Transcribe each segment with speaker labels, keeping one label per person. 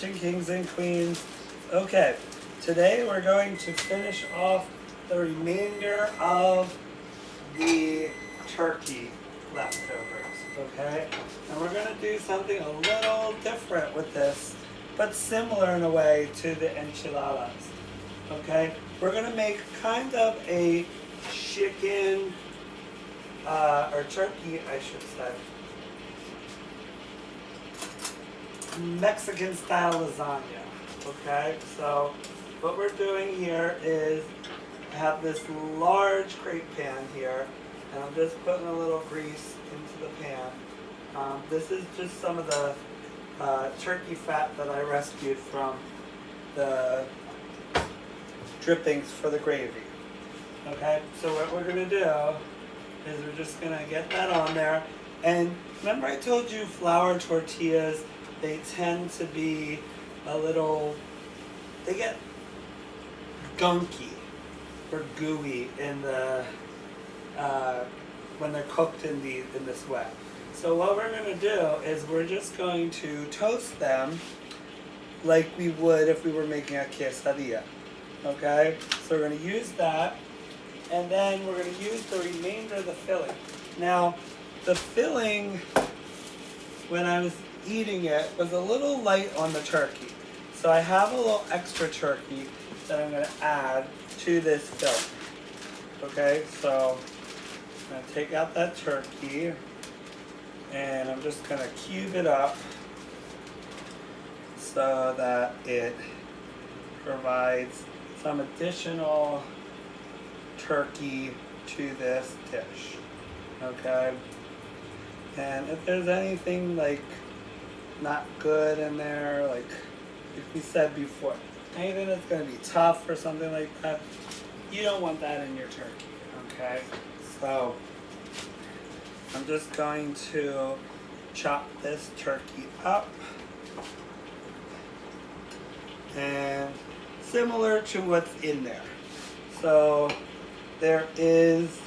Speaker 1: kitchen kings and queens. Okay, today we're going to finish off the remainder of the turkey leftovers, okay? And we're gonna do something a little different with this, but similar in a way to the enchiladas, okay? We're gonna make kind of a chicken, or turkey, I should say, Mexican style lasagna, okay? So what we're doing here is I have this large crepe pan here, and I'm just putting a little grease into the pan. This is just some of the turkey fat that I rescued from the drippings for the gravy. Okay, so what we're gonna do is we're just gonna get that on there. And remember I told you flour tortillas, they tend to be a little, they get gunky or gooey in the when they're cooked in this way. So what we're going to do is we're just going to toast them like we would if we were making a quesadilla. Okay, so we're going to use that, and then we're going to use the remainder of the filling. Now, the filling, when I was eating it, was a little light on the turkey. So I have a little extra turkey that I'm going to add to this filling. Okay, so I'm going to take out that turkey, and I'm just going to cube it up so that it provides some additional turkey to this dish. Okay, and if there's anything like not good in there, like we said before, anything that's going to be tough or something like that, you don't want that in your turkey, okay? So I'm just going to chop this turkey up, and similar to what's in there. So there is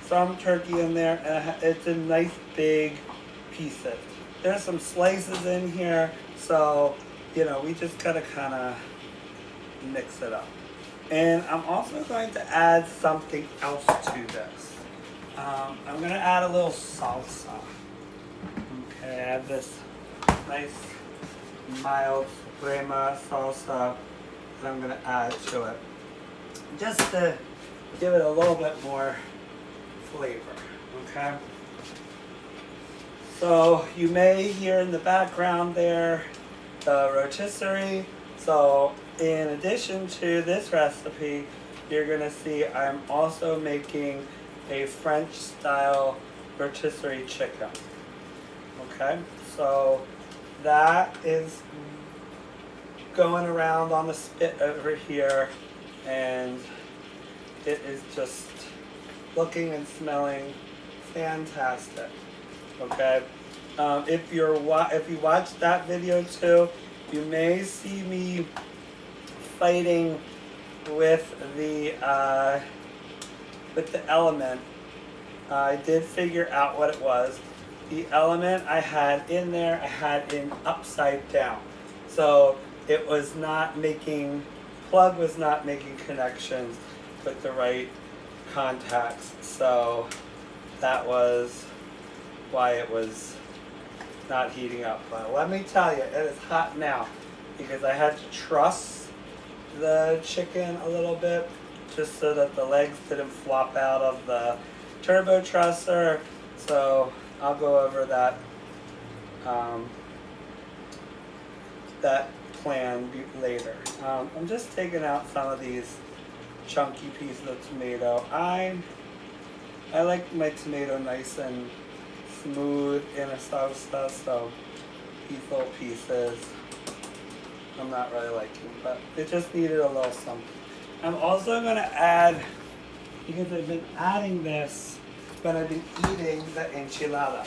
Speaker 1: some turkey in there, and it's in nice big pieces. There's some slices in here, so you know, we just gotta kind of mix it up. And I'm also going to add something else to this. I'm gonna add a little salsa. Okay, I have this nice mild crema salsa that I'm gonna add to it, just to give it a little bit more flavor, okay? So you may hear in the background there the rotisserie. So in addition to this recipe, you're gonna see I'm also making a French style rotisserie chicken. Okay, so that is going around on the spit over here, and it is just looking and smelling fantastic. Okay, if you watch that video too, you may see me fighting with the element. I did figure out what it was. The element I had in there, I had in upside down, so it was not making, plug was not making connections with the right contacts. So that was why it was not heating up. But let me tell you, it is hot now, because I had to truss the chicken a little bit just so that the legs didn't flop out of the turbo trusser. So I'll go over that that plan later. I'm just taking out some of these chunky pieces of tomato. I like my tomato nice and smooth in a salsa, so these little pieces I'm not really liking, but it just needed a little something. I'm also going to add, because I've been adding this when I've been eating the enchilada,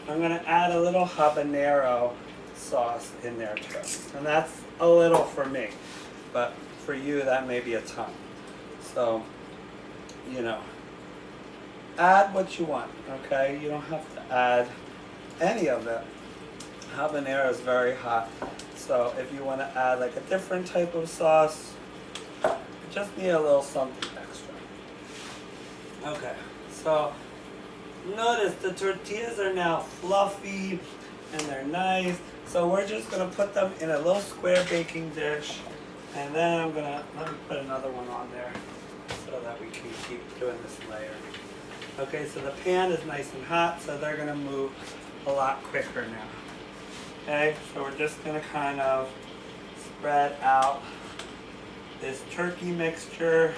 Speaker 1: I'm going to add a little habanero sauce in there too. And that's a little for me, but for you that may be a ton. So, you know, add what you want, okay? You don't have to add any of it. Habanero is very hot. So if you want to add like a different type of sauce, you just need a little something extra. Okay, so notice the tortillas are now fluffy and they're nice. So we're just gonna put them in a little square baking dish, and then let me put another one on there so that we can keep doing this layer. Okay, so the pan is nice and hot, so they're gonna move a lot quicker now. Okay, so we're just gonna kind of spread out this turkey mixture,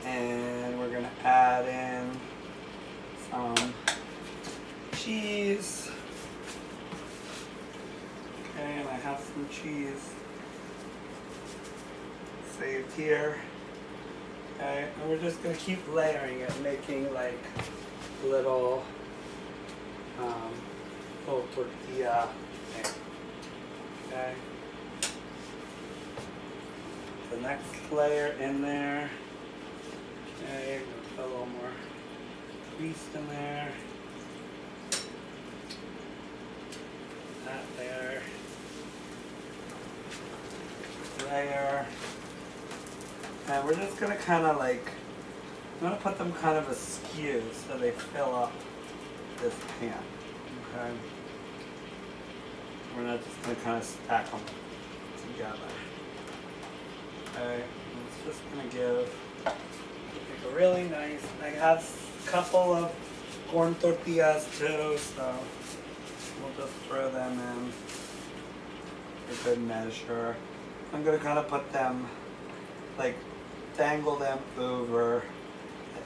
Speaker 1: and we're gonna add in some cheese. Okay, and I have some cheese saved here. Okay, and we're just gonna keep layering it, making like little tortilla thing. Okay. The next layer in there. Okay, put a little more grease in there. That there. Layer. And we're just gonna kind of like, I'm gonna put them kind of askew so they fill up this pan. Okay. We're not just gonna kind of stack them together. Okay. And it's just gonna give like a really nice. I have a couple of corn tortillas too, so we'll just throw them in for good measure. I'm gonna kind of put them like dangle them over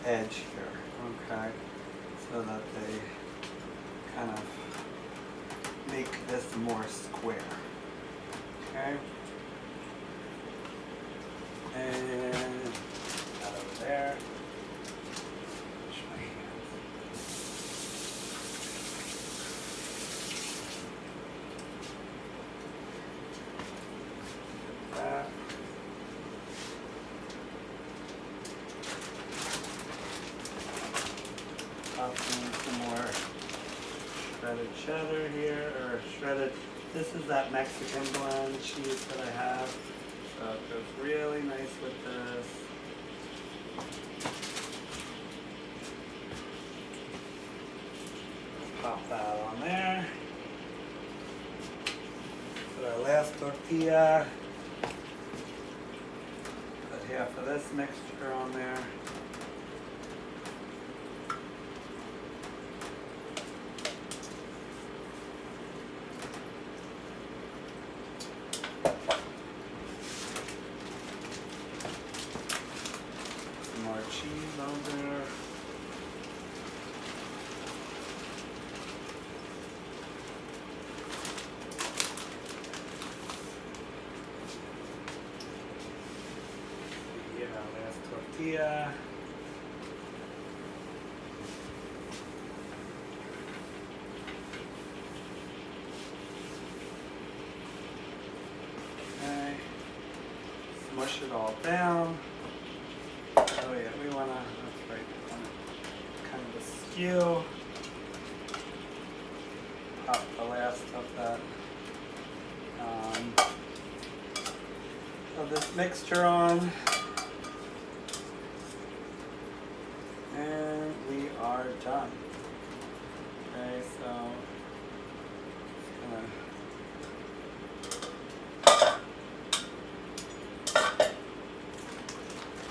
Speaker 1: the edge here, okay, so that they kind of make this more square, okay, and that over there. Wash my hands. That. Some more shredded cheddar here, or shredded, this is that Mexican blend cheese that I have, so it goes really nice with this. Pop that on there. Put our last tortilla. Put half of this mixture on there. Cheese on there. Yeah, last tortilla. Okay. Smush it all down. Oh yeah, we want to, that's right, kind of askew. Pop the last of that, of this mixture on. And we are done. Okay, so,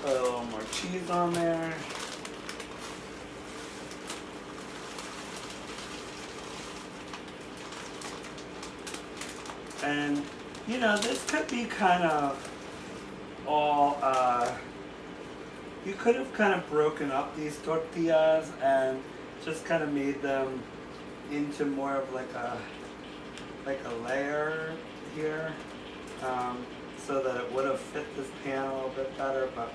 Speaker 1: put a little more cheese on there. And, you know, this could be kind of all, you could have kind of broken up these tortillas and just kind of made them into more of like a layer here, so that it would have fit this pan a little bit better, but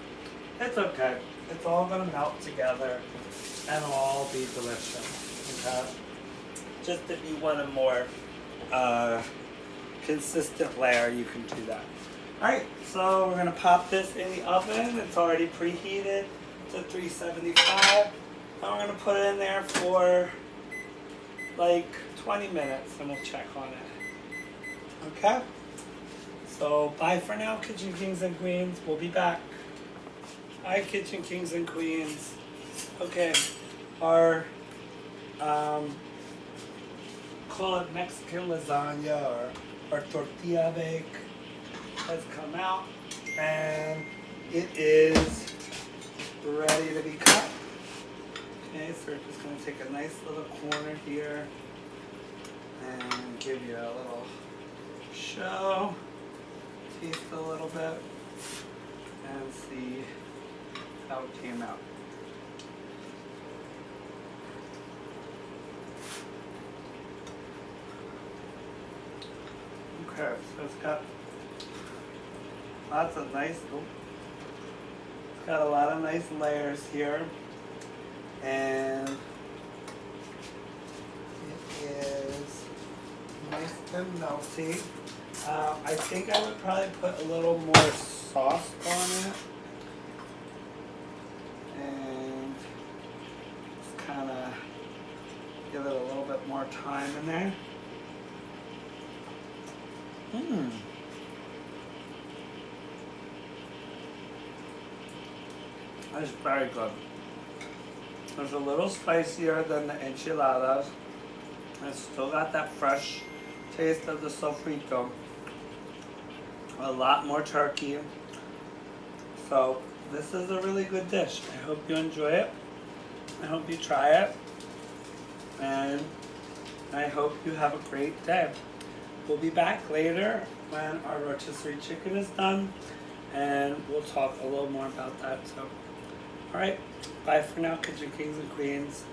Speaker 1: it's okay. It's all gonna melt together and it'll all be delicious, okay? Just if you want a more consistent layer, you can do that. Alright, so we're gonna pop this in the oven. It's already preheated to 375. And we're gonna put it in there for like 20 minutes and we'll check on it. Okay? So bye for now, Kitchen Kings and Queens. We'll be back. Hi, Kitchen Kings and Queens. Okay, our call it Mexican lasagna or tortilla bake has come out, and it is ready to be cut. Okay, so we're just going to take a nice little corner here and give you a little show, taste a little bit, and see how it came out. Okay, so it's got lots of nice, it's got a lot of nice layers here, and it is nice and melty. I think I would probably put a little more sauce on it, and just kind of give it a little bit more time in there. That's very good. It's a little spicier than the enchiladas. It's still got that fresh taste of the sofrito. A lot more turkey. So this is a really good dish. I hope you enjoy it. I hope you try it. And I hope you have a great day. We'll be back later when our rotisserie chicken is done, and we'll talk a little more about that. So, all right, bye for now, Kitchen Kings and Queens.